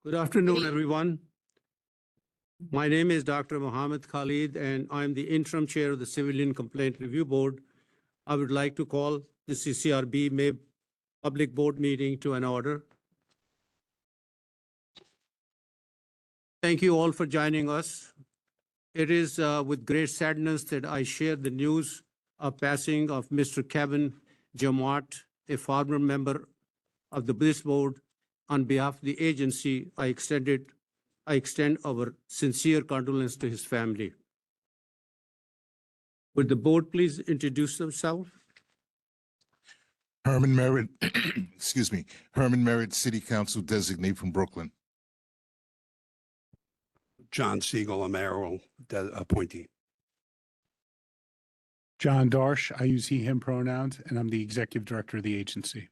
Good afternoon, everyone. My name is Dr. Mohammed Khalid, and I'm the interim chair of the Civilian Complaint Review Board. I would like to call the CCRB May Public Board meeting to an order. Thank you all for joining us. It is with great sadness that I share the news of passing of Mr. Kevin Jamaat, a former member of the Buddhist Board. On behalf of the agency, I extend our sincere condolence to his family. Would the board please introduce themselves? Herman Merritt, excuse me, Herman Merritt, City Council designate from Brooklyn. John Siegel, a mayoral appointee. John Darsh, I use he, him pronouns, and I'm the executive director of the agency.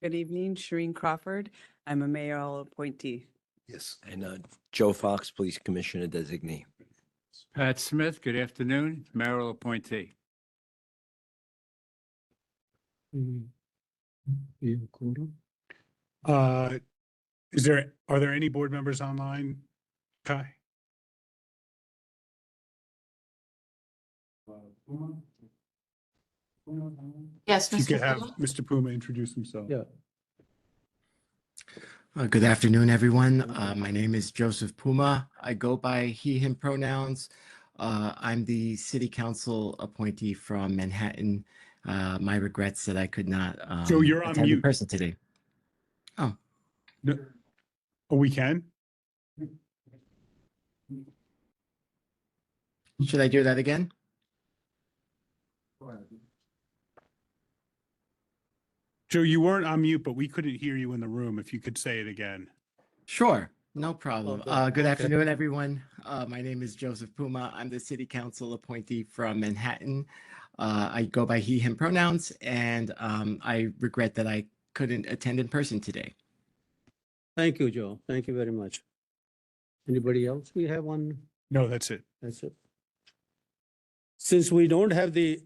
Good evening, Shireen Crawford. I'm a mayoral appointee. Yes. And Joe Fox, Police Commissioner Designee. Pat Smith, good afternoon, mayoral appointee. Are there any board members online, Kai? Yes, You could Mr. have Puma. Mr. Puma introduce himself. Yeah. Good afternoon, everyone. My name is Joseph Puma. I go by he, him pronouns. I'm the city council appointee from Manhattan. My regrets that I could not So you're on attend in mute. person today. Oh, No. Oh, we can? should I do that again? Joe, you weren't on mute, but we couldn't hear you in the room. If you could say it again. Sure, no problem. Okay. Good afternoon, everyone. My name is Joseph Puma. I'm the city council appointee from Manhattan. I go by he, him pronouns, and I regret that I couldn't attend in person today. Thank you, Joe. Thank you very much. Anybody else? We have one. No, that's it. That's it. Since we don't have the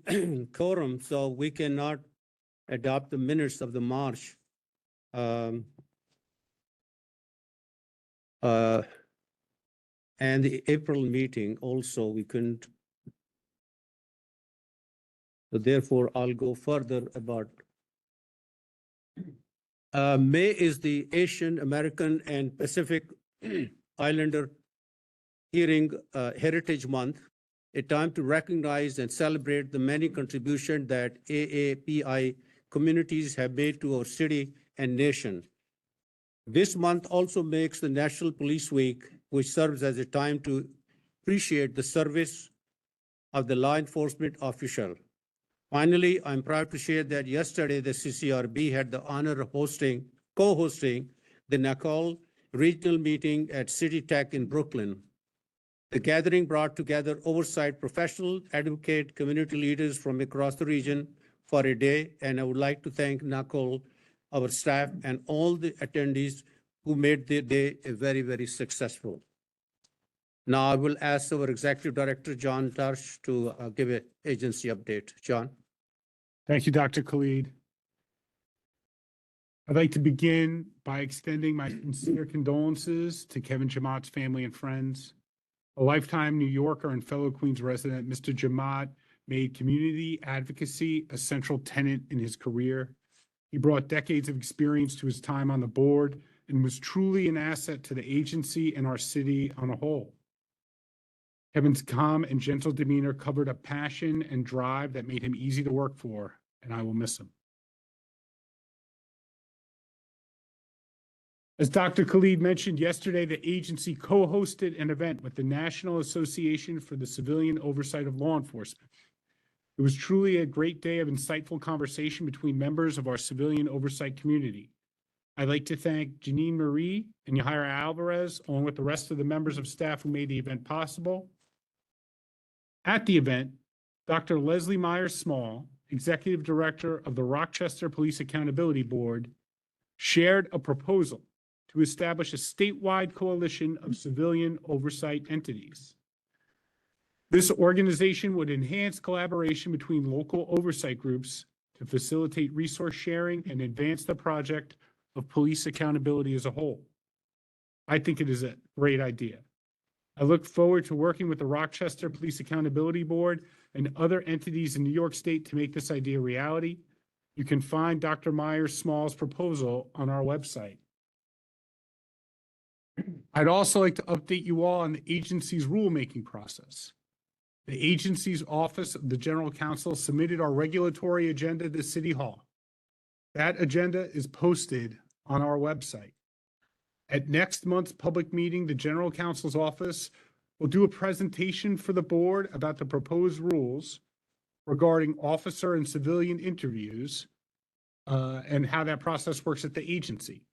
quorum, so we cannot adopt the minutes of the March and the April meeting also, we couldn't. So therefore, I'll go further about. May is the Asian American and Pacific Islander Hearing Heritage Month, a time to recognize and celebrate the many contributions that AAPI communities have made to our city and nation. This month also makes the National Police Week, which serves as a time to appreciate the service of the law enforcement official. Finally, I'm proud to share that yesterday the CCRB had the honor of co-hosting the NACOL regional meeting at City Tech in Brooklyn. The gathering brought together oversight professional, advocate, community leaders from across the region for a day, and I would like to thank NACOL, our staff, and all the attendees who made the day a very, very successful. Now I will ask our Executive Director, John Darsh, to give an agency update. John. Thank you, Dr. Khalid. I'd like to begin by extending my sincere condolences to Kevin Jamaat's family and friends. A lifetime New Yorker and fellow Queens resident, Mr. Jamaat made community advocacy a central tenet in his career. He brought decades of experience to his time on the board and was truly an asset to the agency and our city on a whole. Kevin's calm and gentle demeanor covered a passion and drive that made him easy to work for, and I will miss him. As Dr. Khalid mentioned yesterday, the agency co-hosted an event with the National Association for the Civilian Oversight of Law Enforcement. It was truly a great day of insightful conversation between members of our civilian oversight community. I'd like to thank Janine Marie and Yahira Alvarez, along with the rest of the members of staff who made the event possible. At the event, Dr. Leslie Myers-Small, Executive Director of the Rochester Police Accountability Board, shared a proposal to establish a statewide coalition of civilian oversight entities. This organization would enhance collaboration between local oversight groups to facilitate resource sharing and advance the project of police accountability as a whole. I think it is a great idea. I look forward to working with the Rochester Police Accountability Board and other entities in New York State to make this idea a reality. You can find Dr. Myers-Small's proposal on our website. I'd also like to update you all on the agency's rulemaking process. The agency's Office of the General Counsel submitted our regulatory agenda to City Hall. That agenda is posted on our website. At next month's public meeting, the General Counsel's office will do a presentation for the board about the proposed rules regarding officer and civilian interviews and how that process works at the agency.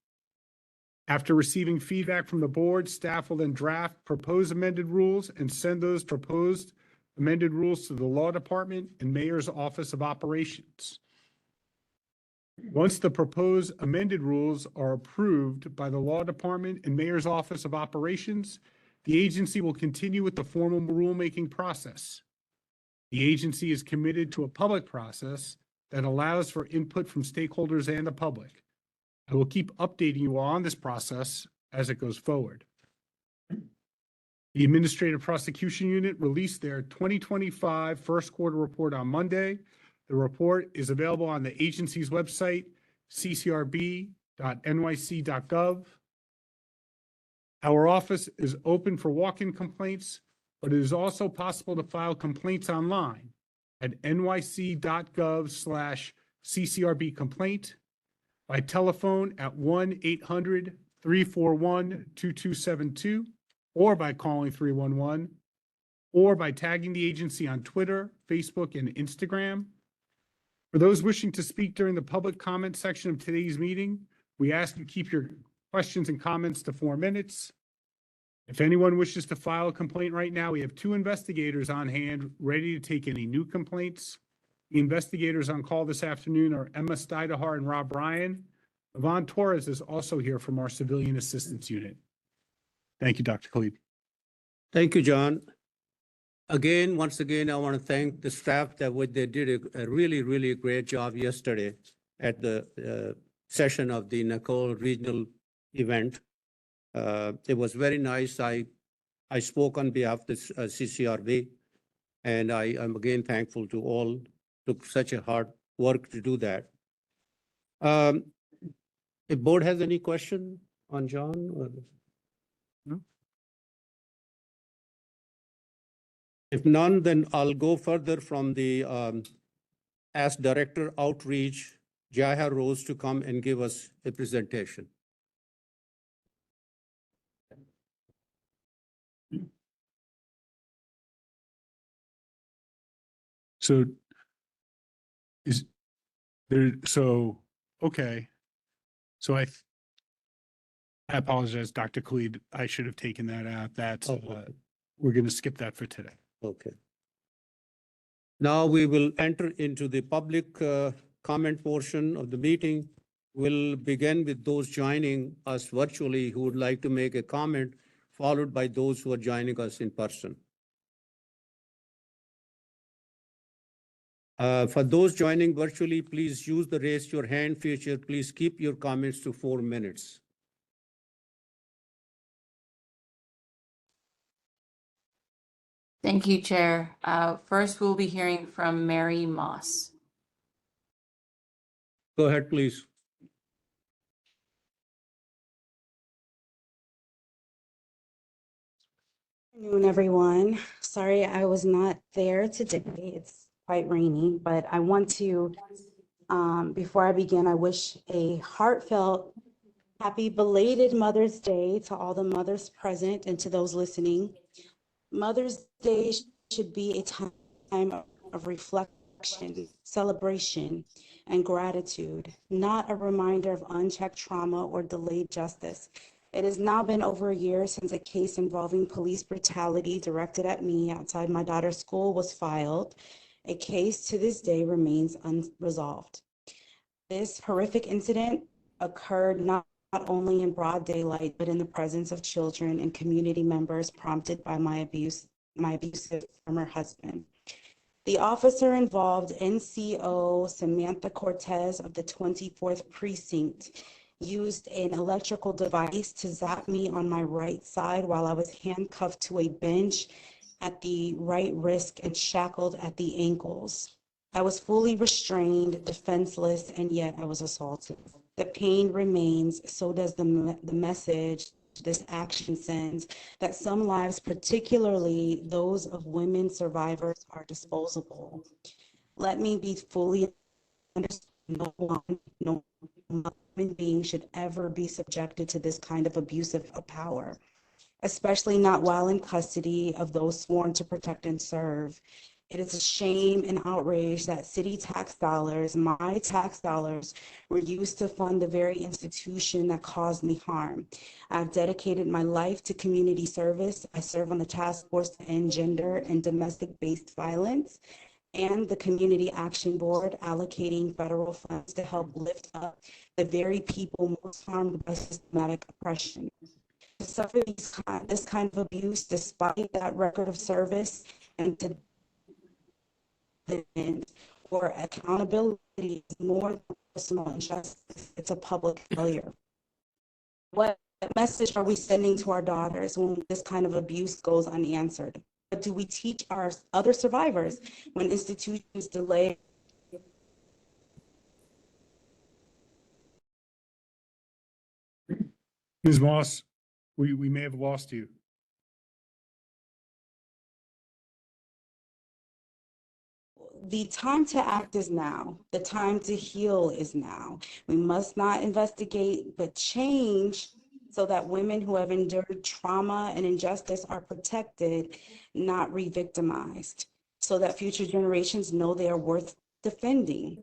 After receiving feedback from the board, staff will then draft proposed amended rules and send those proposed amended rules to the Law Department and Mayor's Office of Operations. Once the proposed amended rules are approved by the Law Department and Mayor's Office of Operations, the agency will continue with the formal rulemaking process. The agency is committed to a public process that allows for input from stakeholders and the public. I will keep updating you on this process as it goes forward. The Administrative Prosecution Unit released their 2025 first quarter report on Monday. The report is available on the agency's website, ccrb.nyc.gov. Our office is open for walk-in complaints, but it is also possible to file complaints online at nyc.gov/CCRB complaint, by telephone at 1-800-341-2272, or by calling 311, or by tagging the agency on Twitter, Facebook, and Instagram. For those wishing to speak during the public comment section of today's meeting, we ask you keep your questions and comments to 4 minutes. If anyone wishes to file a complaint right now, we have 2 investigators on hand ready to take any new complaints. The investigators on call this afternoon are Emma Steidehar and Rob Ryan. Yvonne Torres is also here from our Civilian Assistance Unit. Thank you, Dr. Khalid. Thank you, John. Once again, I want to thank the staff that they did a really, really great job yesterday at the session of the Nicole Regional event. It was very nice. I spoke on behalf of the CCRB, and I am again thankful to all took such a hard work to do that. If board has any question on John? No. If none, then I'll go further from the ask Director Outreach, Jaya Rose, to come and give us a presentation. So is there, okay. So I apologize, Dr. Khalid. I should have taken that out. We're going to skip that for today. Okay. Now we will enter into the public comment portion of the meeting. We'll begin with those joining us virtually who would like to make a comment, followed by those who are joining us in person. For those joining virtually, please use the raise your hand feature. Please keep your comments to 4 minutes. Thank you, Chair. First, we'll be hearing from Mary Moss. Go ahead, please. Good afternoon, everyone. Sorry I was not there today. It's quite rainy, but I want to, before I begin, I wish a heartfelt happy belated Mother's Day to all the mothers present and to those listening. Mother's Day should be a time of reflection, celebration, and gratitude, not a reminder of unchecked trauma or delayed justice. It has now been over a year since a case involving police brutality directed at me outside my daughter's school was filed. A case to this day remains unresolved. This horrific incident occurred not only in broad daylight, but in the presence of children and community members prompted by my abusive former husband. The officer involved, NCO Samantha Cortez of the 24th Precinct, used an electrical device to zap me on my right side while I was handcuffed to a bench at the right wrist and shackled at the ankles. I was fully restrained, defenseless, and yet I was assaulted. The pain remains, so does the message this action sends, that some lives, particularly those of women survivors, are disposable. Let me be fully understood. No human being should ever be subjected to this kind of abuse of power, especially not while in custody of those sworn to protect and serve. It is a shame and outrage that city tax dollars, my tax dollars, were used to fund the very institution that caused me harm. I've dedicated my life to community service. I serve on the task force to end gender and domestic-based violence and the Community Action Board, allocating federal funds to help lift up the very people most harmed by systematic oppression. To suffer this kind of abuse despite that record of service and to or accountability is more than personal injustice, it's a public failure. What message are we sending to our daughters when this kind of abuse goes unanswered? What do we teach our other survivors when institutions delay? Ms. Moss, we may have lost you. The time to act is now. The time to heal is now. We must not investigate, but change so that women who have endured trauma and injustice are protected, not re-victimized, so that future generations know they are worth defending,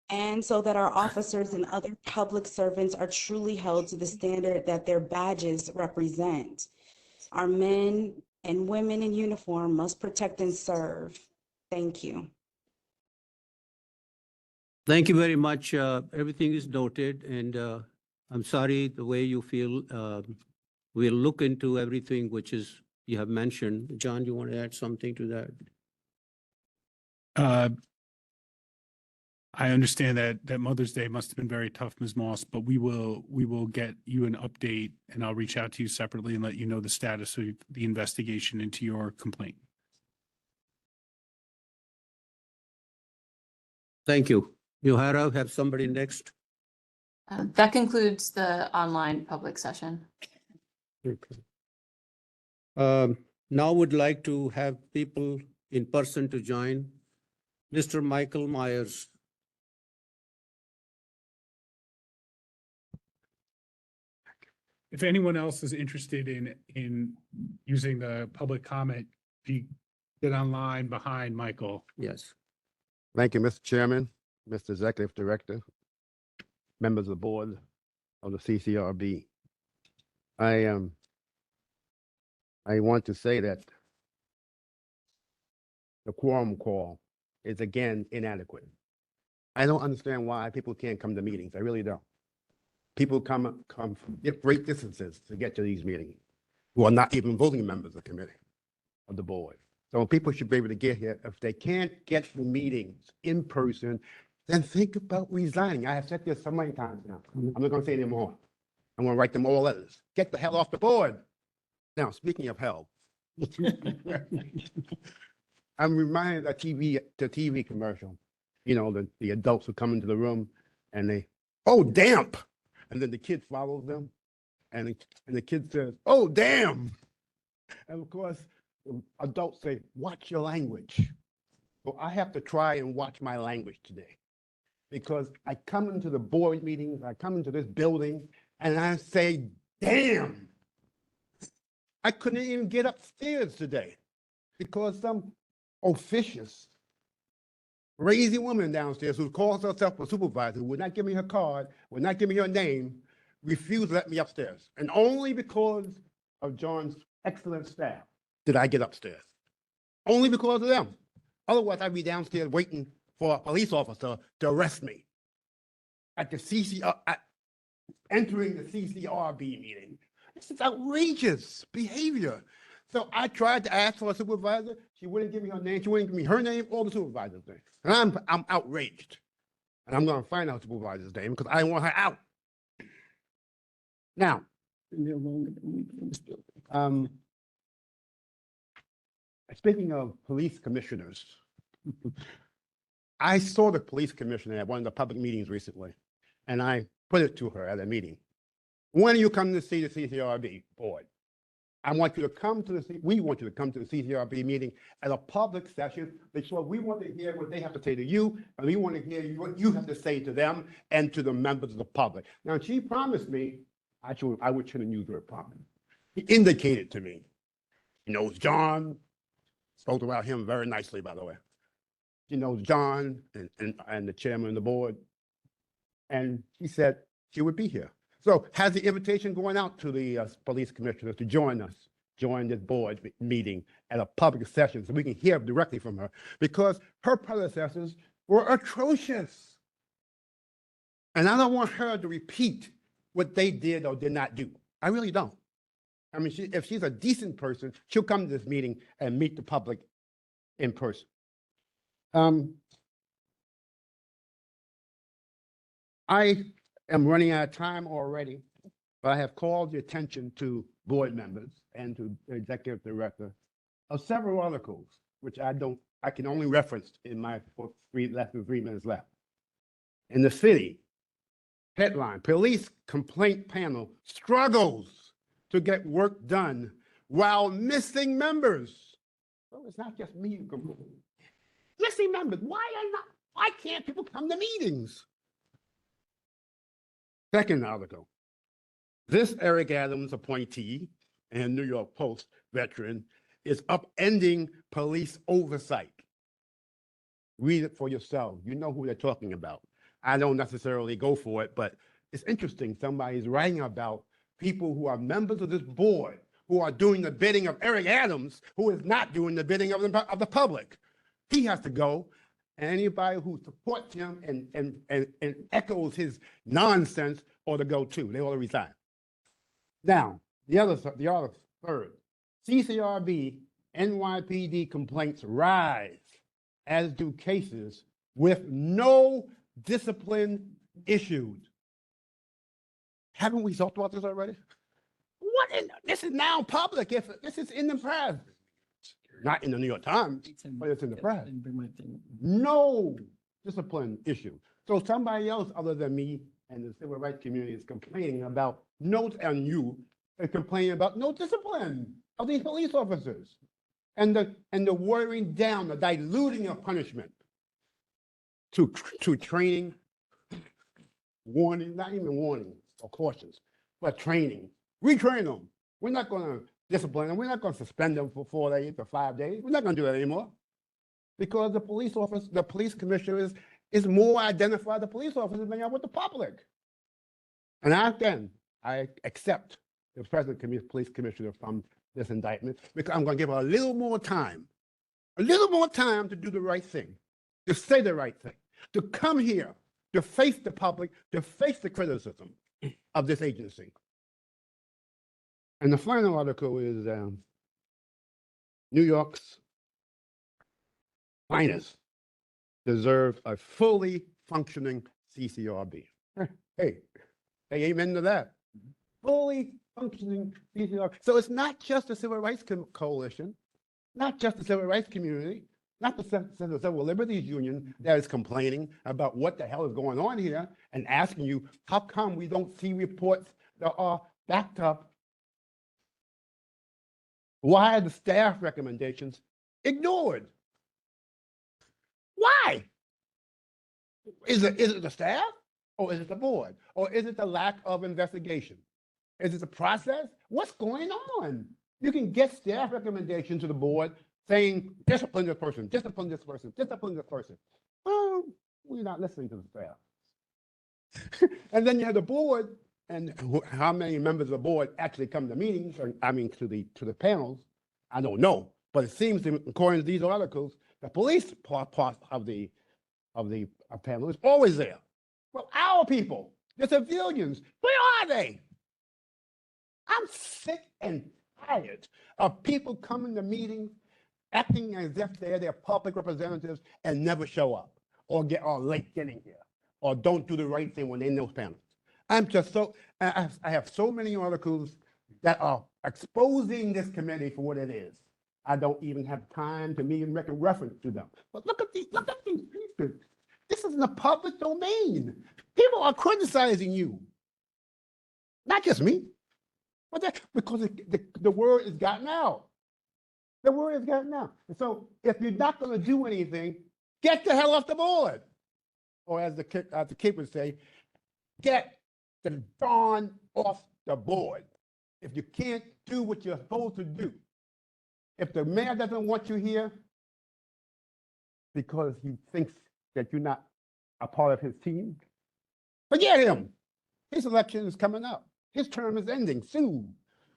and so that our officers and other public servants are truly held to the standard that their badges represent. Our men and women in uniform must protect and serve. Thank you. Thank you very much. Everything is noted, and I'm sorry the way you feel. We'll look into everything which is you have mentioned. John, you want to add something to that? I understand that Mother's Day must have been very tough, Ms. Moss, but we will get you an update, and I'll reach out to you separately and let you know the status of the investigation into your complaint. Thank you. Yohara, have somebody next? That concludes the online public session. Okay. Now would like to have people in person to join. Mr. Michael Myers. If anyone else is interested in using the public comment, if you get online behind Michael. Yes. Thank you, Mr. Chairman, Mr. Executive Director, members of the board of the CCRB. I want to say that the quorum call is again inadequate. I don't understand why people can't come to meetings. I really don't. People come from great distances to get to these meetings who are not even voting members of the committee of the board. So people should be able to get here. If they can't get the meetings in person, then think about resigning. I have said this so many times now. I'm not going to say anymore. I'm going to write them all letters. Get the hell off the board. Now, speaking of hell, I'm reminded of the TV commercial. You know, the adults who come into the room and they, oh, damp. And then the kid follows them and the kid says, oh, damn. And of course, adults say, watch your language. So I have to try and watch my language today because I come into the board meetings, I come into this building and I say, damn. I couldn't even get upstairs today because some officious, crazy woman downstairs who calls herself a supervisor, who would not give me her card, would not give me her name, refused to let me upstairs. And only because of John's excellent staff did I get upstairs. Only because of them. Otherwise, I'd be downstairs waiting for a police officer to arrest me at the entering the CCRB meeting. This is outrageous behavior. So I tried to ask for a supervisor. She wouldn't give me her name. She wouldn't give me her name or the supervisor's name. And I'm outraged. And I'm going to find out the supervisor's name because I want her out. Now, speaking of police commissioners, I saw the police commissioner at one of the public meetings recently, and I put it to her at a meeting. When are you coming to see the CCRB board? I want you to come to we want you to come to the CCRB meeting at a public session because we want to hear what they have to say to you, and we want to hear what you have to say to them and to the members of the public. Now, she promised me, I shouldn't use the word promise. He indicated to me, he knows John, spoke about him very nicely, by the way. She knows John and the chairman of the board. And she said she would be here. So has the invitation going out to the police commissioners to join us, join this board meeting at a public session so we can hear directly from her, because her predecessors were atrocious. And I don't want her to repeat what they did or did not do. I really don't. I mean, if she's a decent person, she'll come to this meeting and meet the public in person. I am running out of time already, but I have called the attention to board members and to the executive director of several articles, which I can only reference in my less than 3 minutes left. In the city, headline, police complaint panel struggles to get work done while missing members. So it's not just me who complains. Missing members, why can't people come to meetings? Second article, this Eric Adams appointee and New York Post veteran is upending police oversight. Read it for yourself. You know who they're talking about. I don't necessarily go for it, but it's interesting. Somebody's writing about people who are members of this board who are doing the bidding of Eric Adams, who is not doing the bidding of the public. He has to go. And anybody who supports him and echoes his nonsense ought to go too. They ought to resign. Now, the other third, CCRB, NYPD complaints rise, as do cases with no discipline issued. Haven't we talked about this already? This is now public. If this is in the press. Not in the New York Times, but it's in the press. No discipline issue. So somebody else other than me and the civil rights community is complaining about and you are complaining about no discipline of these police officers and the watering down, the diluting of punishment to training, warning, not even warning or cautions, but training. Retrain them. We're not going to discipline them. We're not going to suspend them for 4 days or 5 days. We're not going to do that anymore, because the police commissioner is more identified the police officers than with the public. And I accept the present police commissioner from this indictment, because I'm going to give her a little more time to do the right thing, to say the right thing, to come here, to face the public, to face the criticism of this agency. And the final article is New York's finest deserve a fully functioning CCRB. Hey, amen to that. Fully functioning CCRB. So it's not just the Civil Rights Coalition, not just the civil rights community, not the Civil Liberties Union that is complaining about what the hell is going on here and asking you, how come we don't see reports that are backed up? Why are the staff recommendations ignored? Why? Is it the staff, or is it the board, or is it the lack of investigation? Is it the process? What's going on? You can get staff recommendations to the board saying, discipline this person, discipline this person, discipline this person. Well, we're not listening to the staff. And then you have the board, and how many members of the board actually come to meetings, or I mean to the panels, I don't know. But it seems, according to these articles, the police part of the panel is always there. Well, our people, the civilians, where are they? I'm sick and tired of people coming to meetings, acting as if they're their public representatives and never show up, or are late getting here, or don't do the right thing when they're in those panels. I'm just so, I have so many articles that are exposing this committee for what it is. I don't even have time to even make a reference to them. But look at these pieces. This is in the public domain. People are criticizing you. Not just me, but that, because the word has gotten out. The word has gotten out. And so if you're not going to do anything, get the hell off the board. Or as the kid would say, get the darn off the board. If you can't do what you're supposed to do. If the mayor doesn't want you here because he thinks that you're not a part of his team, forget him. His election is coming up. His term is ending soon.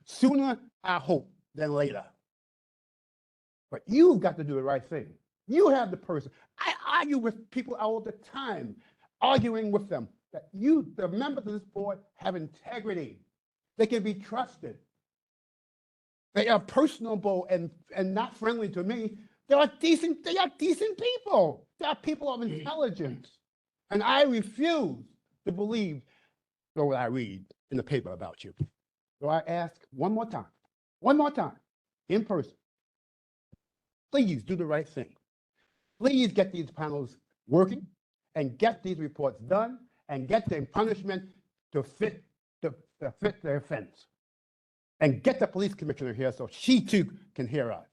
Sooner, I hope, than later. But you've got to do the right thing. You have the person. I argue with people all the time, arguing with them that you, the members of this board, have integrity. They can be trusted. They are personable and not friendly to me. They are decent people. They are people of intelligence. And I refuse to believe what I read in the paper about you. So I ask one more time, in person, please do the right thing. Please get these panels working and get these reports done and get their punishment to fit their offense. And get the police commissioner here so she too can hear us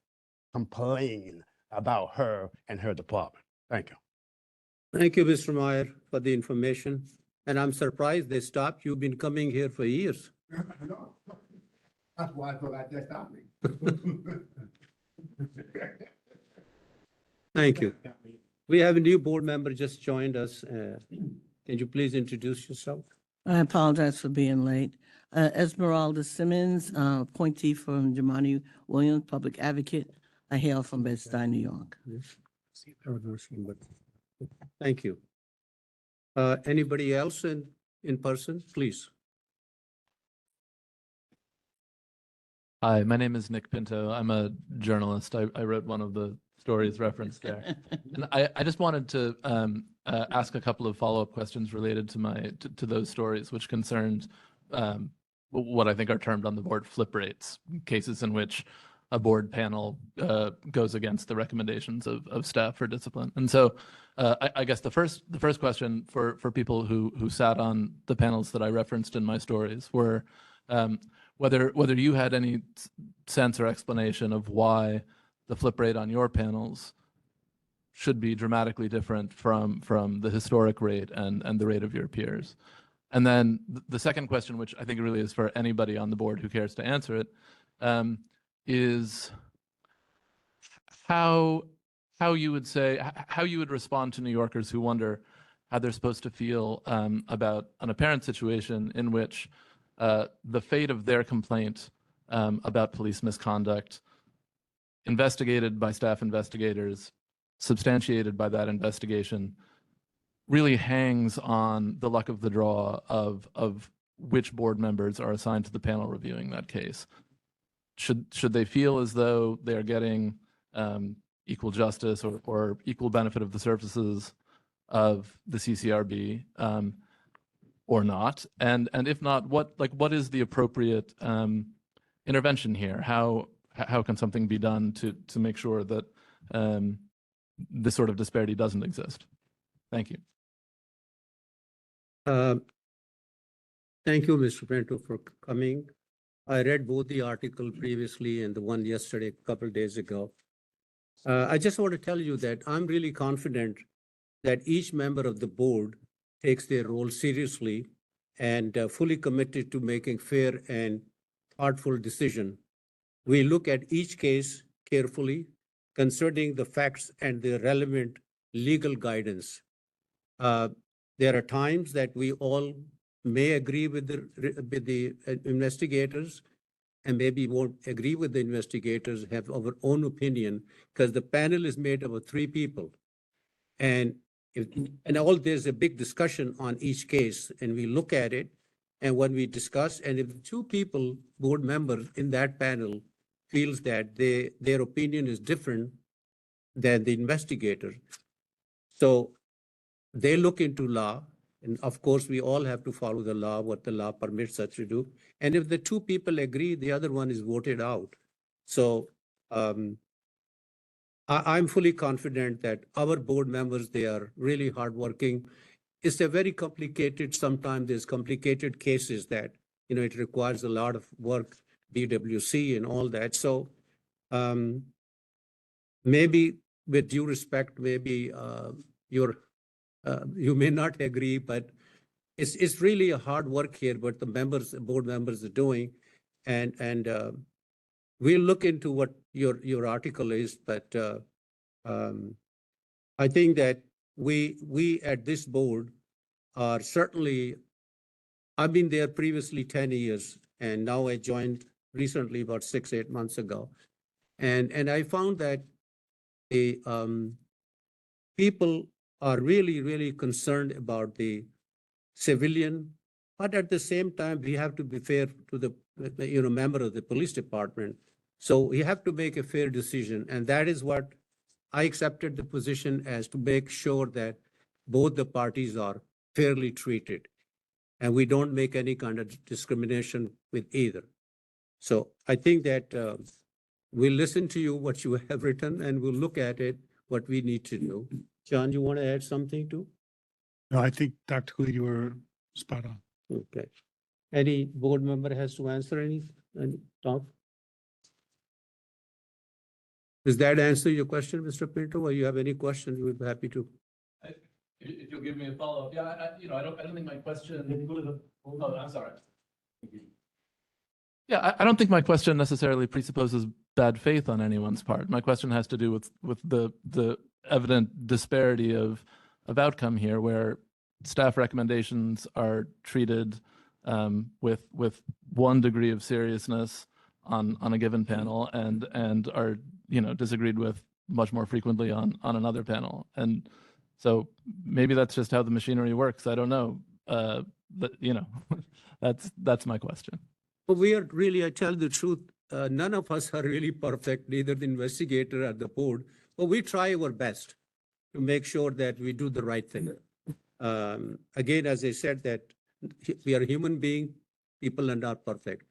complain about her and her department. Thank you. Thank you, Mr. Meyer, for the information. And I'm surprised they stopped. You've been coming here for years. That's why I thought I'd just stop me. Thank you. We have a new board member just joined us. Can you please introduce yourself? I apologize for being late. Esmeralda Simmons, appointee from Jamani Williams, Public Advocate. I hail from Bed-Stuy, New York. Thank you. Anybody else in person, please? Hi, my name is Nick Pinto. I'm a journalist. I wrote one of the stories referenced there. And I just wanted to ask a couple of follow-up questions related to those stories, which concerned what I think are termed on the board flip rates, cases in which a board panel goes against the recommendations of staff for discipline. And so I guess the first question for people who sat on the panels that I referenced in my stories were whether you had any sense or explanation of why the flip rate on your panels should be dramatically different from the historic rate and the rate of your peers. And then the second question, which I think really is for anybody on the board who cares to answer it, is how you would respond to New Yorkers who wonder how they're supposed to feel about an apparent situation in which the fate of their complaint about police misconduct, investigated by staff investigators, substantiated by that investigation, really hangs on the luck of the draw of which board members are assigned to the panel reviewing that case. Should they feel as though they're getting equal justice or equal benefit of the services of the CCRB or not? And if not, what is the appropriate intervention here? How can something be done to make sure that this sort of disparity doesn't exist? Thank you. Thank you, Mr. Pinto, for coming. I read both the article previously and the one yesterday, a couple of days ago. I just want to tell you that I'm really confident that each member of the board takes their role seriously and fully committed to making fair and thoughtful decision. We look at each case carefully, considering the facts and the relevant legal guidance. There are times that we all may agree with the investigators and maybe won't agree with the investigators, have our own opinion, because the panel is made up of 3 people. And there's a big discussion on each case, and we look at it, and when we discuss, and if 2 people, board members in that panel, feels that their opinion is different than the investigator, so they look into law, And of course, we all have to follow the law, what the law permits us to do. And if the two people agree, the other one is voted out. So I'm fully confident that our board members, they are really hardworking. It's a very complicated, sometimes there's complicated cases that, it requires a lot of work, BWC and all that. So maybe with due respect, maybe you may not agree, but it's really a hard work here, but the board members are doing. And we'll look into what your article is, but I think that we at this board are certainly, I've been there previously 10 years, and now I joined recently about 6-8 months ago. And I found that the people are really, really concerned about the civilian, but at the same time, we have to be fair to the member of the police department. So we have to make a fair decision, and that is what I accepted the position as, to make sure that both the parties are fairly treated, and we don't make any kind of discrimination with either. So I think that we'll listen to you, what you have written, and we'll look at it, what we need to do. John, you want to add something too? No, I think Dr. Khalid, you were spot on. Okay. Any board member has to answer any talk? Does that answer your question, Mr. Pinto, or you have any questions? We'd be happy to. If you'll give me a follow-up. Yeah, I don't think my question. Oh, I'm sorry. Yeah, I don't think my question necessarily presupposes bad faith on anyone's part. My question has to do with the evident disparity of outcome here, where staff recommendations are treated with one degree of seriousness on a given panel, and are disagreed with much more frequently on another panel. And so maybe that's just how the machinery works. I don't know. But that's my question. Well, we are really, I tell the truth, none of us are really perfect, neither the investigator or the board, but we try our best to make sure that we do the right thing. Again, as I said, that we are human beings, people are not perfect.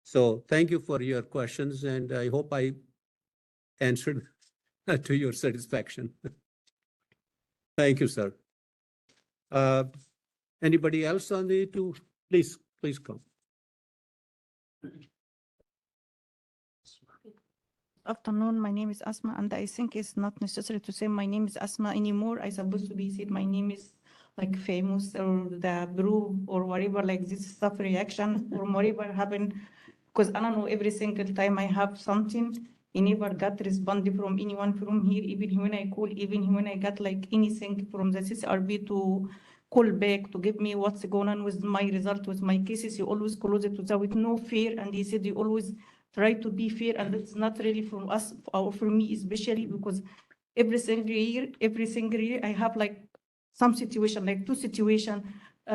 So thank you for your questions, and I hope I answered to your satisfaction. Thank you, sir. Anybody else on the two? Please come. Afternoon, my name is Asma, and I think it's not necessary to say my name is Asma anymore. I supposed to be said my name is like famous or the brew or whatever, like this stuff reaction or whatever happened, because I don't know, every single time I have something, I never got respond from anyone from here, even when I call, even when I got like anything from the CCRB to call back to give me what's going on with my result, with my cases. He always close it with no fear, and he said he always try to be fair, and it's not really from us, or for me especially, because every single year I have like some situation, like two situation,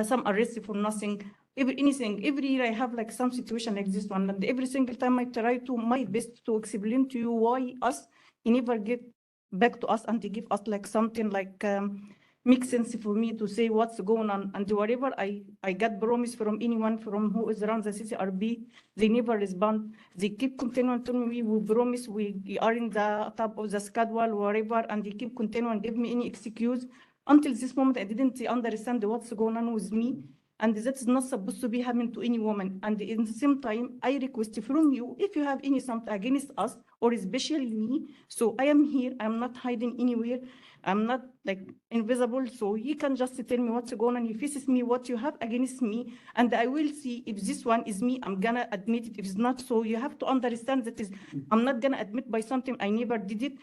some arrested for nothing, anything. Every year I have like some situation like this one, and every single time I try to my best to explain to you why us, he never get back to us, and he give us like something like makes sense for me to say what's going on. And whatever I got promise from anyone from who is around the CCRB, they never respond. They keep continuing telling me, we promise, we are in the top of the schedule, whatever, and they keep continuing give me any excuse. Until this moment, I didn't understand what's going on with me, and that's not supposed to be happening to any woman. And in the same time, I request from you, if you have any something against us, or especially me, so I am here, I'm not hiding anywhere, I'm not like invisible, so you can just tell me what's going on. If this is me, what you have against me, and I will see if this one is me, I'm gonna admit it. If it's not, so you have to understand that I'm not gonna admit by something I never did it.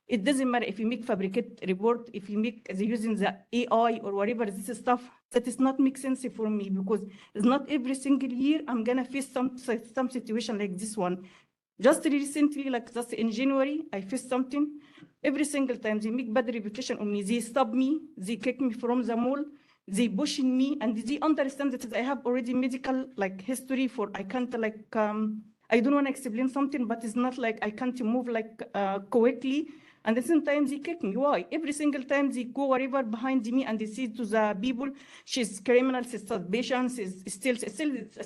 It doesn't matter if you make fabricate report, if you make using the AI or whatever, this stuff, that is not make sense for me, because it's not every single year I'm gonna face some situation like this one. Just recently, like just in January, I faced something. Every single time they make bad reputation on me, they stop me, they kick me from the mall, they pushing me, and they understand that I have already medical like history for, I can't like, I don't want to explain something, but it's not like I can't move like quickly. And the same time they kick me. Why? Every single time they go wherever behind me and they say to the people, she's criminal, she's suspicious, she's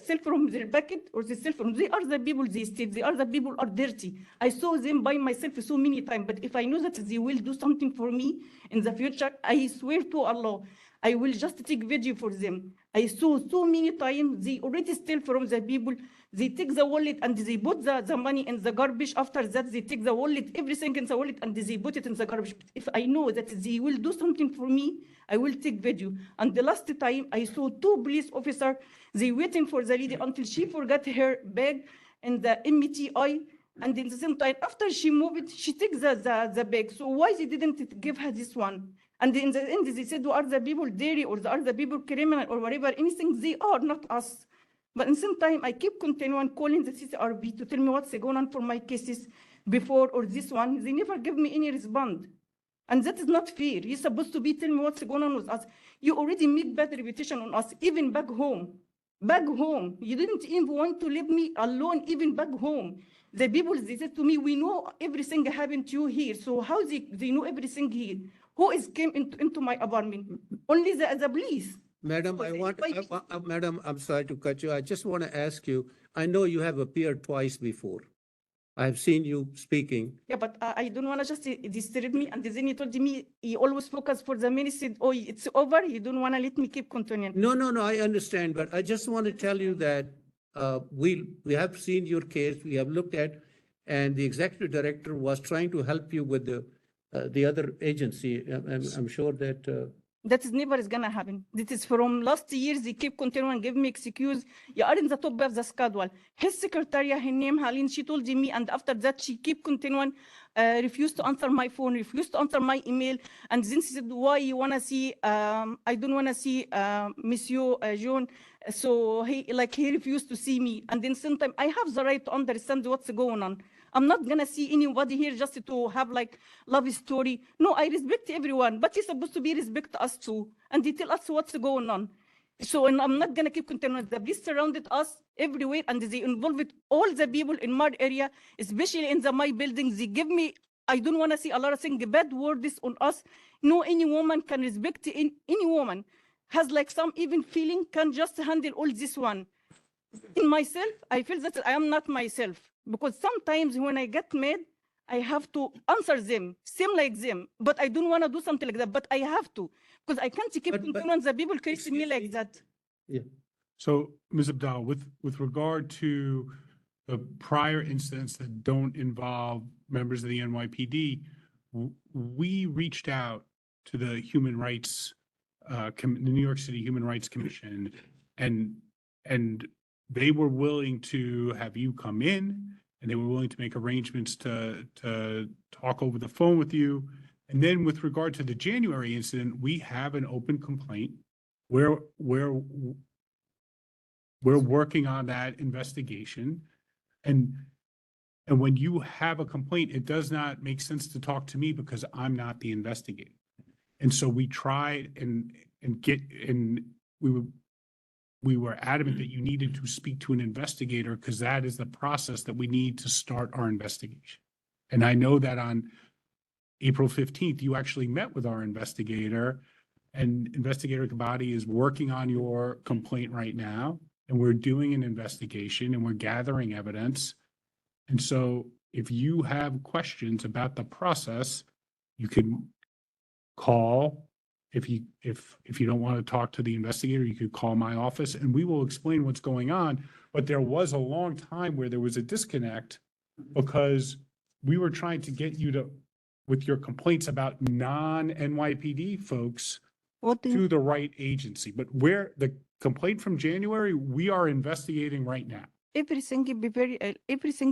still from their bucket or they still from, they are the people they steal, they are the people are dirty. I saw them by myself so many times, but if I know that they will do something for me in the future, I swear to Allah, I will just take video for them. I saw so many times they already steal from the people. They take the wallet and they put the money in the garbage. After that, they take the wallet, everything in the wallet, and they put it in the garbage. If I know that they will do something for me, I will take video. And the last time I saw 2 police officers, they waiting for the lady until she forgot her bag in the MTI. And in the same time, after she moved, she takes the bag. So why they didn't give her this one? And in the end, they said, are the people dirty or are the people criminal or whatever, anything, they are, not us. But in the same time, I keep continuing calling the CCRB to tell me what's going on for my cases before or this one. They never give me any response. And that is not fair. You're supposed to be telling me what's going on with us. You already make bad reputation on us, even back home. Back home. You didn't even want to leave me alone, even back home. The people, they said to me, we know everything happened to you here. So how they know everything here? Who is came into my apartment? Only the police. Madam, Madam, I'm sorry to cut you. I just want to ask you, I know you have appeared twice before. I've seen you speaking. Yeah, but I don't want to just disturb me. And then he told me he always focus for the ministry. Oh, it's over. You don't want to let me keep continuing. No, I understand. But I just want to tell you that we have seen your case. We have looked at, and the executive director was trying to help you with the other agency. I'm sure that. That is never is gonna happen. This is from last year. They keep continuing and give me excuse. You are in the top of the schedule. His secretary, her name Haline, she told me, and after that she keep continuing, refused to answer my phone, refused to answer my email, and then she said, "Why you wanna see? I don't wanna see Monsieur John." So he refused to see me, and then sometimes I have the right to understand what's going on. I'm not gonna see anybody here just to have like love story. No, I respect everyone, but you're supposed to be respect us too, and they tell us what's going on. So, and I'm not gonna keep continuing. The police surrounded us everywhere, and they involved all the people in my area, especially in my building. They give me, I don't want to see a lot of things, bad words on us. No, any woman can respect any woman has like some even feeling can just handle all this one. In myself, I feel that I am not myself. Because sometimes when I get mad, I have to answer them, same like them. But I don't want to do something like that. But I have to, because I can't keep continuing the people cursing me like that. Yeah. So, Ms. Abdal, with regard to the prior incidents that don't involve members of the NYPD, we reached out to the Human Rights, the New York City Human Rights Commission, and they were willing to have you come in, and they were willing to make arrangements to talk over the phone with you. And then with regard to the January incident, we have an open complaint where we're working on that investigation. And when you have a complaint, it does not make sense to talk to me because I'm not the investigator. And so we tried and we were adamant that you needed to speak to an investigator because that is the process that we need to start our investigation. And I know that on April 15th, you actually met with our investigator, and Investigator Kabadi is working on your complaint right now, and we're doing an investigation and we're gathering evidence. And so if you have questions about the process, you can call. If you don't want to talk to the investigator, you could call my office and we will explain what's going on. But there was a long time where there was a disconnect because we were trying to get you to, with your complaints about non-NYPD folks, to the right agency. But where the complaint from January, we are investigating right now. Everything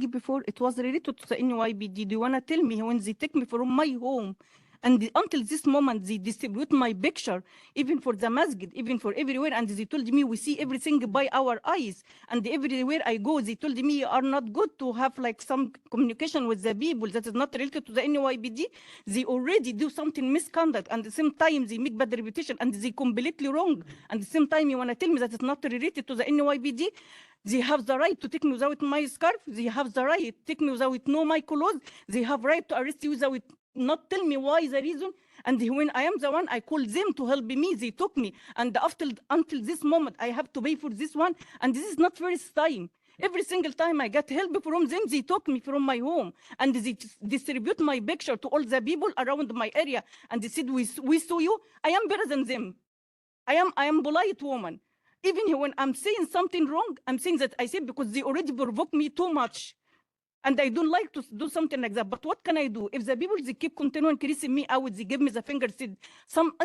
before it was related to the NYPD. Do you want to tell me when they take me from my home? And until this moment, they distribute my picture, even for the masjid, even for everywhere. And they told me, we see everything by our eyes. And everywhere I go, they told me, you are not good to have like some communication with the people that is not related to the NYPD. They already do something misconduct. And at the same time, they make bad reputation and they completely wrong. And at the same time, you want to tell me that it's not related to the NYPD. They have the right to take me without my scarf. They have the right to take me without my clothes. They have right to arrest you without not tell me why the reason. And when I am the one, I call them to help me. They took me. And until this moment, I have to pay for this one. And this is not first time. Every single time I get help from them, they took me from my home and they distribute my picture to all the people around my area. And they said, we saw you. I am better than them. I am polite woman. Even when I'm saying something wrong, I'm saying that I say because they already provoke me too much. And I don't like to do something like that. But what can I do? If the people, they keep continuing increasing me out, they give me the finger, said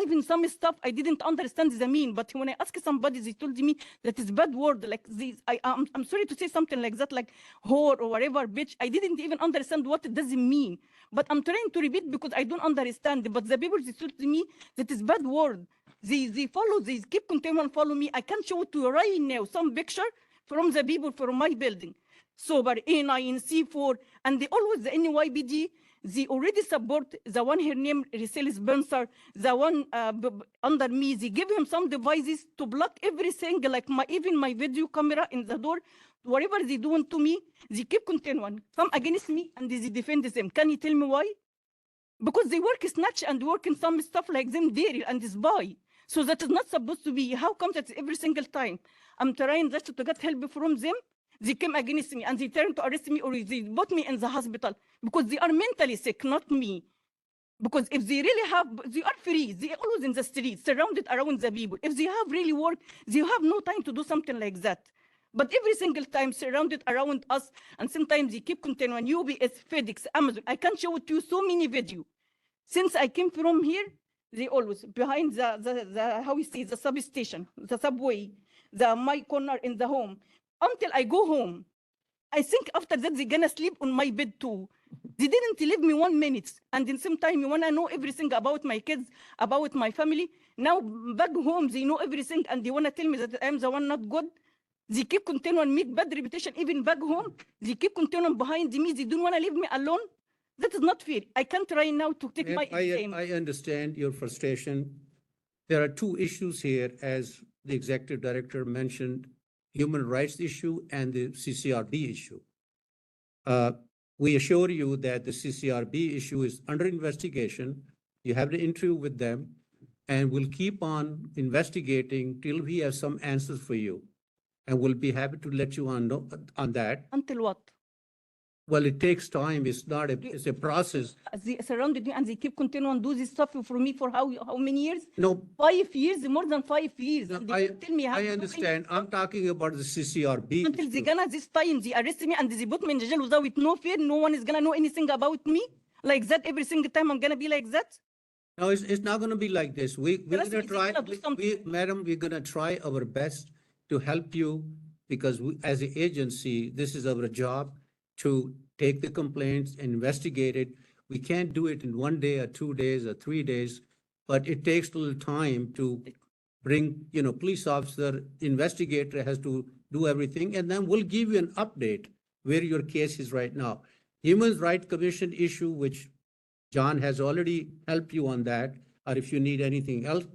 even some stuff I didn't understand the mean. But when I ask somebody, they told me that is bad word. Like this, I'm sorry to say something like that, like whore or whatever, bitch. I didn't even understand what it doesn't mean. But I'm trying to repeat because I don't understand. But the people, they told me that is bad word. They follow, they keep continuing follow me. I can show it to you right now, some picture from the people from my building. Sober, A9, C4, and they always, the NYPD, they already support the one her name, Risel Spencer, the one under me, they give him some devices to block everything, like even my video camera in the door, whatever they doing to me, they keep continuing, come against me, and they defend them. Can you tell me why? Because they work snatch and work in some stuff like them there and spy. So that is not supposed to be. How come that every single time I'm trying just to get help from them, they came against me and they turned to arrest me or they put me in the hospital because they are mentally sick, not me. Because if they really have, they are free. They are always in the streets, surrounded around the people. If they have really work, they have no time to do something like that. But every single time surrounded around us, and sometimes they keep continuing, UPS, FedEx, Amazon. I can show it to you so many videos. Since I came from here, they always behind the how we say, the substation, the subway, my corner in the home. Until I go home, I think after that they're gonna sleep on my bed too. They didn't leave me 1 minute. And in some time, you wanna know everything about my kids, about my family. Now back home, they know everything and they wanna tell me that I'm the one not good. They keep continuing make bad reputation even back home. They keep continuing behind me. They don't wanna leave me alone. That is not fair. I can't try now to take my exam. I understand your frustration. There are two issues here, as the executive director mentioned, human rights issue and the CCRB issue. We assure you that the CCRB issue is under investigation. You have the interview with them, and we'll keep on investigating till we have some answers for you. And we'll be happy to let you on that. Until what? Well, it takes time. It's not it's a process. They surrounded me and they keep continuing do this stuff for me for how many years? No. 5 years, more than 5 years. No, They tell me how I understand. I'm talking about the CCRB. until they gonna this time they arrest me and they put me in jail without no fear. No one is gonna know anything about me like that. Every single time I'm gonna be like that. No, it's not going to be like this. We're Trust going me, to try, it's gonna do something. madam, we're going to try our best to help you because as an agency, this is our job to take the complaints and investigate it. We can't do it in 1 day or 2 days or 3 days, but it takes a little time to bring, police officer, investigator has to do everything, and then we'll give you an update where your case is right now. Human Rights Commission issue, which John has already helped you on that, or if you need anything else,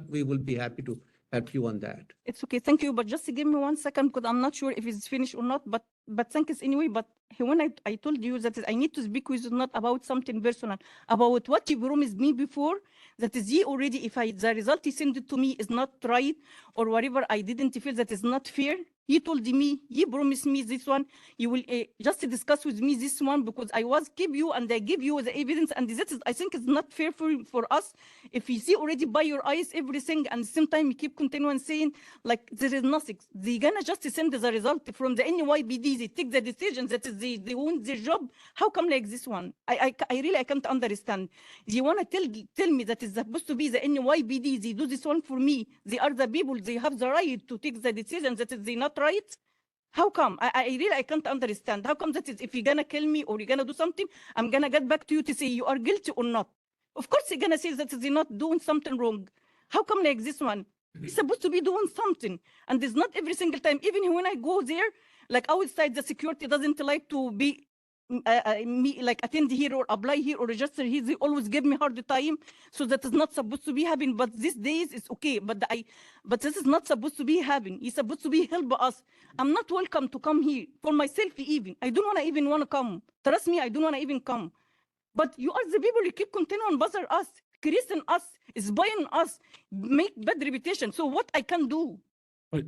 we will be happy to help you on that. It's okay, thank you. But just give me 1 second because I'm not sure if it's finished or not. But thank you anyway. But when I told you that I need to speak with you not about something personal, about what you promised me before, that is he already, if the result he sent it to me is not right or whatever, I didn't feel that is not fair. He told me, he promised me this one, you will just discuss with me this one because I was give you and I give you the evidence and this is, I think it's not fair for us. If you see already by your eyes everything and sometimes you keep continuing saying like there is nothing, they're gonna just send the result from the NYPD, they take the decision that is they own their job. How come like this one? I really can't understand. They wanna tell me that it's supposed to be the NYPD, they do this one for me. They are the people, they have the right to take the decision that is they not right? How come? I can't understand. How come that is if you're gonna kill me or you're gonna do something, I'm gonna get back to you to say you are guilty or not. Of course you're gonna say that they're not doing something wrong. How come like this one? You're supposed to be doing something. And it's not every single time. Even when I go there, like outside the security doesn't like to be me like attend here or apply here or register here, they always give me hard time. So that is not supposed to be happening. But these days it's okay. But this is not supposed to be happening. It's supposed to be help us. I'm not welcome to come here for myself even. I don't even want to come. Trust me, I don't want to even come. But you are the people you keep continuing bother us, creasing us, spying us, make bad reputation. So what I can do? But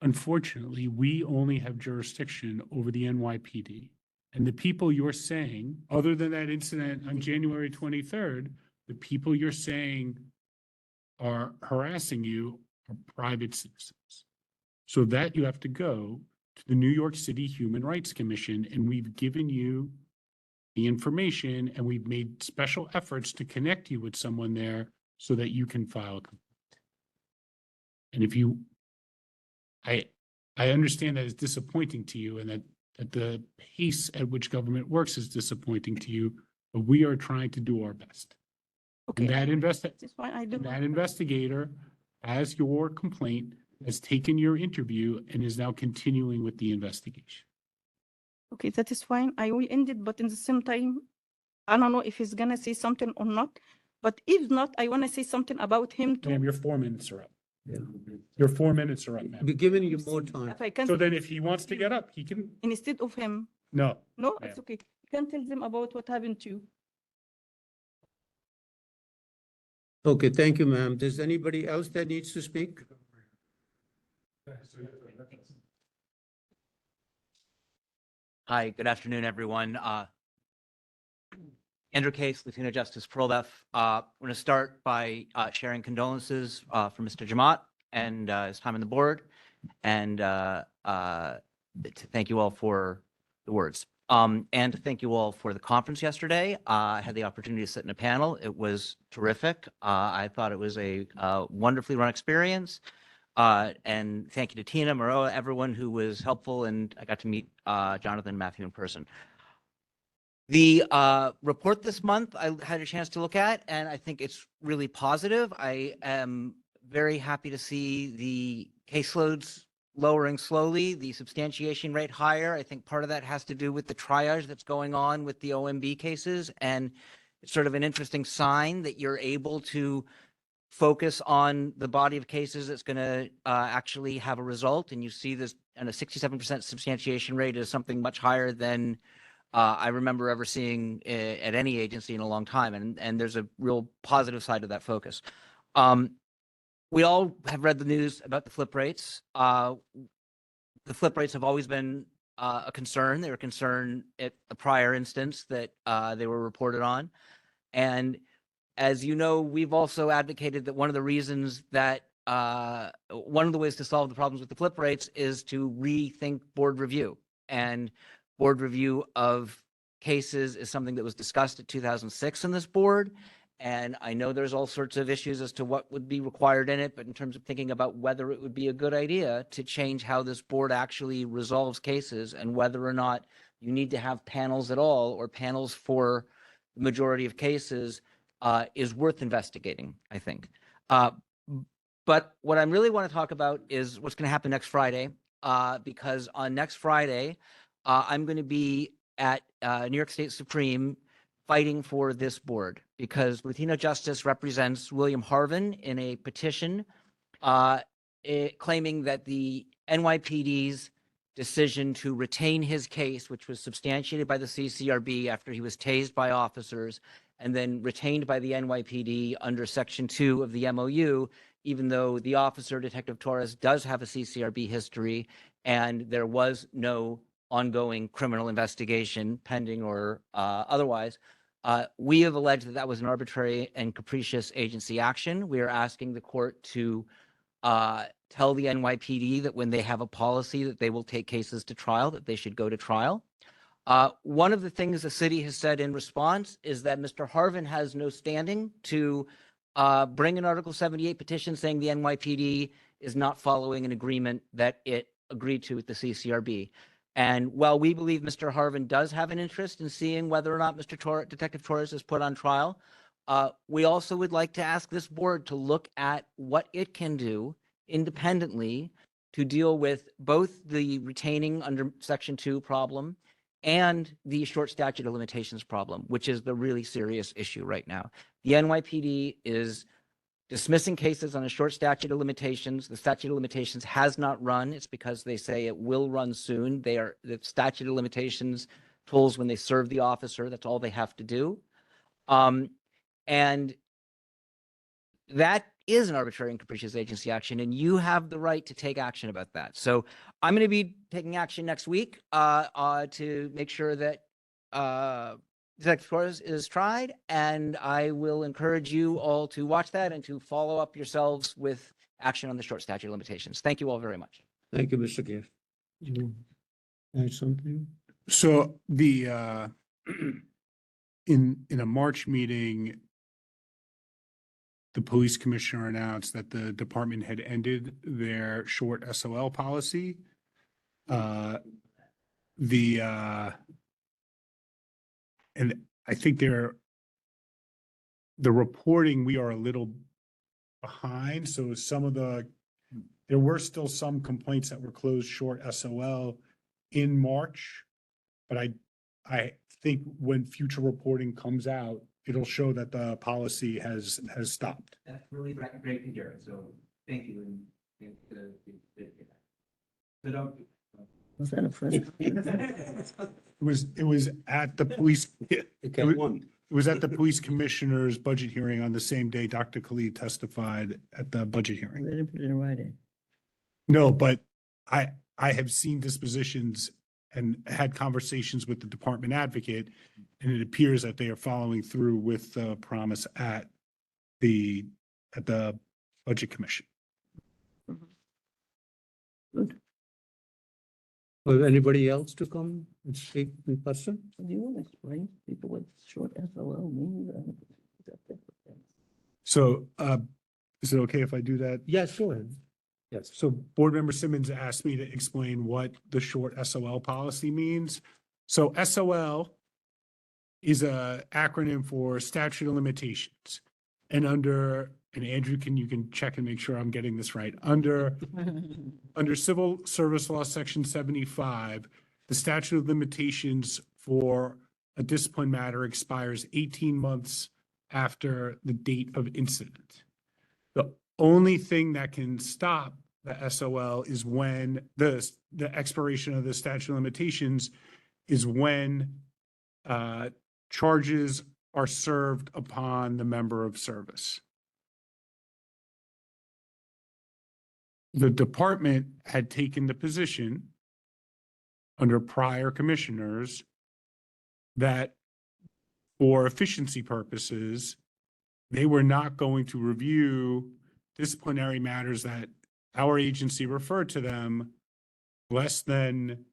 unfortunately, we only have jurisdiction over the NYPD. And the people you're saying, other than that incident on January 23rd, the people you're saying are harassing you are private citizens. So that you have to go to the New York City Human Rights Commission, and we've given you the information and we've made special efforts to connect you with someone there so that you can file a complaint. And if you, I understand that it's disappointing to you and that the pace at which government works is disappointing to you, but we are trying to do our best. Okay. And That's why I do. that investigator, as your complaint, has taken your interview and is now continuing with the investigation. Okay, that is fine. I will end it, but in the same time, I don't know if he's gonna say something or not. But if not, I wanna say something about him too. Ma'am, your 4 minutes are up. Your 4 minutes are up, ma'am. We're giving you more time. If I can, So then if he wants to get up, he can, instead of him, no. no, ma'am. it's okay. You can tell them about what happened to you. Okay, thank you, ma'am. Does anybody else that needs to speak? Hi, good afternoon, everyone. Andrew Case, Latino Justice Proldef. I'm going to start by sharing condolences for Mr. Jamaat and his time on the board, and to thank you all for the words. And to thank you all for the conference yesterday. I had the opportunity to sit in a panel. It was terrific. I thought it was a wonderfully run experience. And thank you to Tina, Maroa, everyone who was helpful, and I got to meet Jonathan and Matthew in person. The report this month, I had a chance to look at, and I think it's really positive. I am very happy to see the caseloads lowering slowly, the substantiation rate higher. I think part of that has to do with the triage that's going on with the OMB cases, and it's sort of an interesting sign that you're able to focus on the body of cases that's going to actually have a result. And you see this, and a 67% substantiation rate is something much higher than I remember ever seeing at any agency in a long time. And there's a real positive side to that focus. We all have read the news about the flip rates. The flip rates have always been a concern. They were a concern at a prior instance that they were reported on. And as you know, we've also advocated that one of the reasons that one of the ways to solve the problems with the flip rates is to rethink board review. And board review of cases is something that was discussed at 2006 in this board. And I know there's all sorts of issues as to what would be required in it, but in terms of thinking about whether it would be a good idea to change how this board actually resolves cases and whether or not you need to have panels at all or panels for the majority of cases is worth investigating, I think. But what I really want to talk about is what's going to happen next Friday, because on next Friday, I'm going to be at New York State Supreme fighting for this board because Latino Justice represents William Harvin in a petition claiming that the NYPD's decision to retain his case, which was substantiated by the CCRB after he was tased by officers and then retained by the NYPD under Section 2 of the MOU, even though the officer, Detective Torres, does have a CCRB history and there was no ongoing criminal investigation pending or otherwise. We have alleged that that was an arbitrary and capricious agency action. We are asking the court to tell the NYPD that when they have a policy that they will take cases to trial, that they should go to trial. One of the things the city has said in response is that Mr. Harvin has no standing to bring an Article 78 petition saying the NYPD is not following an agreement that it agreed to with the CCRB. And while we believe Mr. Harvin does have an interest in seeing whether or not Detective Torres is put on trial, we also would like to ask this board to look at what it can do independently to deal with both the retaining under Section 2 problem and the short statute of limitations problem, which is the really serious issue right now. The NYPD is dismissing cases on a short statute of limitations. The statute of limitations has not run. It's because they say it will run soon. The statute of limitations tolls when they serve the officer. That's all they have to do. And that is an arbitrary and capricious agency action, and you have the right to take action about that. So I'm going to be taking action next week to make sure that Executive Torres is tried, and I will encourage you all to watch that and to follow up yourselves with action on the short statute of limitations. Thank you all very much. Thank you, Mr. Gare. You add something? So the, in a March meeting, the police commissioner announced that the department had ended their short SOL policy. And I think the reporting, we are a little behind. So there were still some complaints that were closed short SOL in March. But I think when future reporting comes out, it'll show that the policy has stopped. That's really great to hear. So thank you. Was that a first? It was at the police. Okay, It was at the police commissioner's budget hearing on the same day Dr. Khalid testified at the budget They hearing. didn't put it in writing. No, but I have seen dispositions and had conversations with the department advocate, and it appears that they are following through with the promise at the budget commission. good. Well, anybody else to come and speak in person? Do you want to explain to people what short SOL means? So, is it okay if I do that? Yes, go ahead. Yes. So Board Member Simmons asked me to explain what the short SOL policy means. So SOL is a acronym for statute of limitations. And Andrew, you can check and make sure I'm getting this right. Under Civil Service Law, Section 75, the statute of limitations for a discipline matter expires 18 months after the date of incident. The only thing that can stop the SOL is when the expiration of the statute of limitations is when charges are served upon the member of service. The department had taken the position under prior commissioners that for efficiency purposes, they were not going to review disciplinary matters that our agency referred to them less than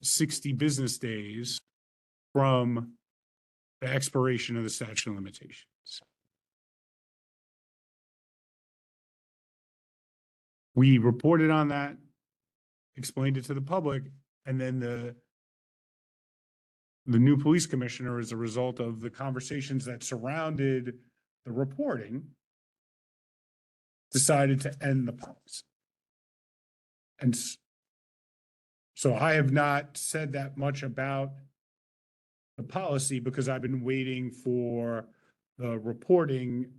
60 business days from the expiration of the statute of limitations. We reported on that, explained it to the public, and then the new police commissioner, as a result of the conversations that surrounded the reporting, decided to end the policy. And so I have not said that much about the policy because I've been waiting for the reporting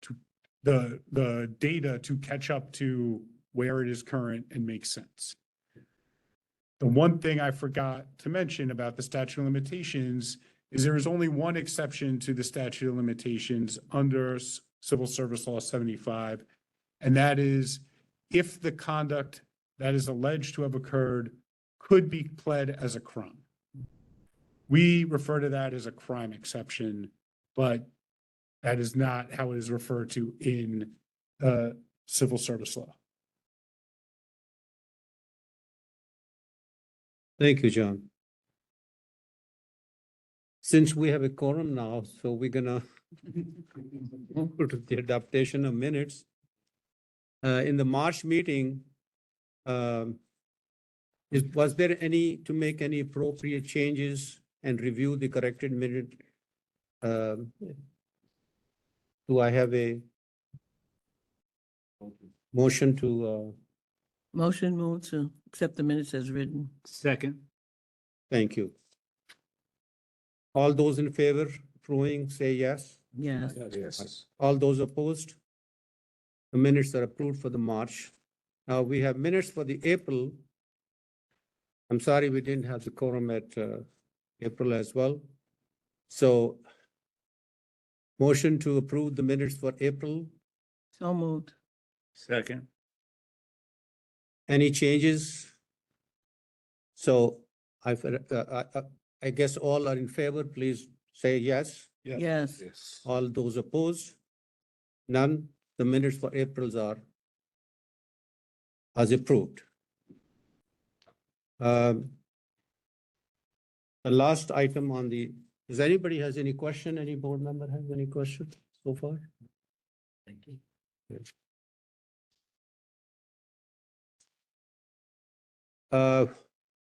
to the data to catch up to where it is current and make sense. The one thing I forgot to mention about the statute of limitations is there is only one exception to the statute of limitations under Civil Service Law 75, and that is if the conduct that is alleged to have occurred could be pled as a crime. We refer to that as a crime exception, but that is not how it is referred to in civil service law. Thank you, John. Since we have a quorum now, so we're gonna go to the adaptation of minutes. In the March meeting, was there to make any appropriate changes and review the corrected minute? Do I have a motion to, Motion moved to accept the minutes as written. Second. thank you. All those in favor, approving, say yes. Yes. Yes. All those opposed? The minutes are approved for the March. Now we have minutes for the April I'm sorry we didn't have the quorum at April as well. So motion to approve the minutes for April. So moved. Second. Any changes? So I guess all are in favor. Please say yes. Yes. All those opposed? None. The minutes for April's are as approved. The last item on the, does anybody has any question? Any board member has any question so far? Thank you.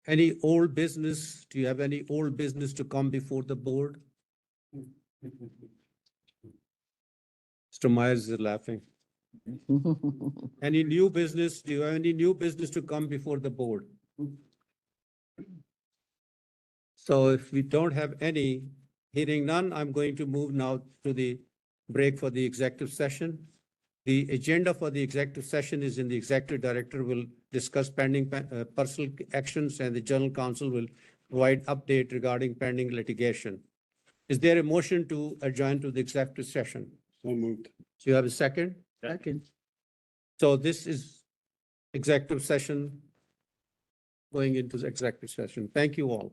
Any old business? Do you have any old business to come before the board? Mr. Myers is laughing. Any new business? Do you have any new business to come before the board? So if we don't have any, hearing none, I'm going to move now to the break for the executive session. The agenda for the executive session is in the executive director will discuss pending personal actions and the general counsel will provide update regarding pending litigation. Is there a motion to adjourn to the executive session? So moved. Do you have a second? Second. So this is executive session, going into the executive session. Thank you all.